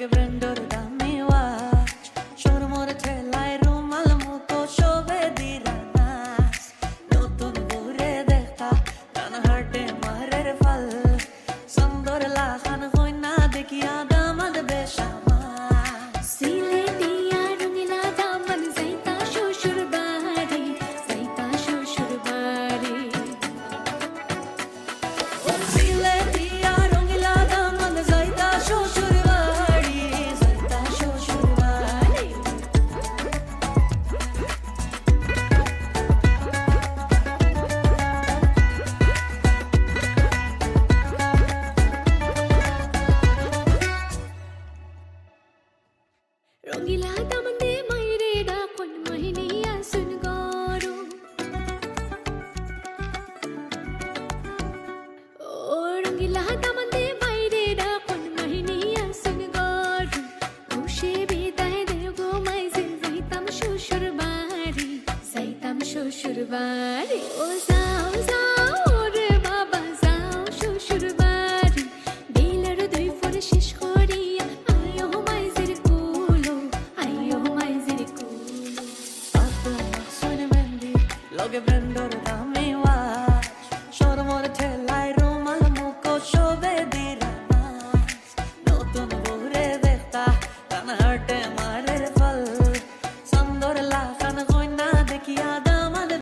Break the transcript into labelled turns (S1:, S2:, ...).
S1: লগে ব্র্যান্ডর দামি ওয়াচ শোরুমর ঠেলায় রুমাল মতো শোভে দিরা নাচ নতুন ঘুরে দেখা গান হার্টে মারের ফল সুন্দর লাখান হই না দেখিয়া দামাদ বেশামা
S2: সিলেটিয়া রঙিলা দামন যাইতা শ্বশুর বাড়ি যাইতা শ্বশুর বাড়ি
S1: সিলেটিয়া রঙিলা দামন যাইতা শ্বশুর বাড়ি যাইতা শ্বশুর বাড়ি
S2: রঙিলা দামন দে মাইরে ডাকন মহিনিয়া সুন গরু ও রঙিলা দামন দে মাইরে ডাকন মহিনিয়া সুন গরু খুশি বিদায় দে গো মাইজে যাইতাম শ্বশুর বাড়ি যাইতাম শ্বশুর বাড়ি ও যাও যাও রে বাবা যাও শ্বশুর বাড়ি দিলের দুই ফোর শেষ করিয়া আয়ো মাইজের কুলো আয়ো মাইজের কুলো
S1: Pato, Maxone Mendy, logge brandor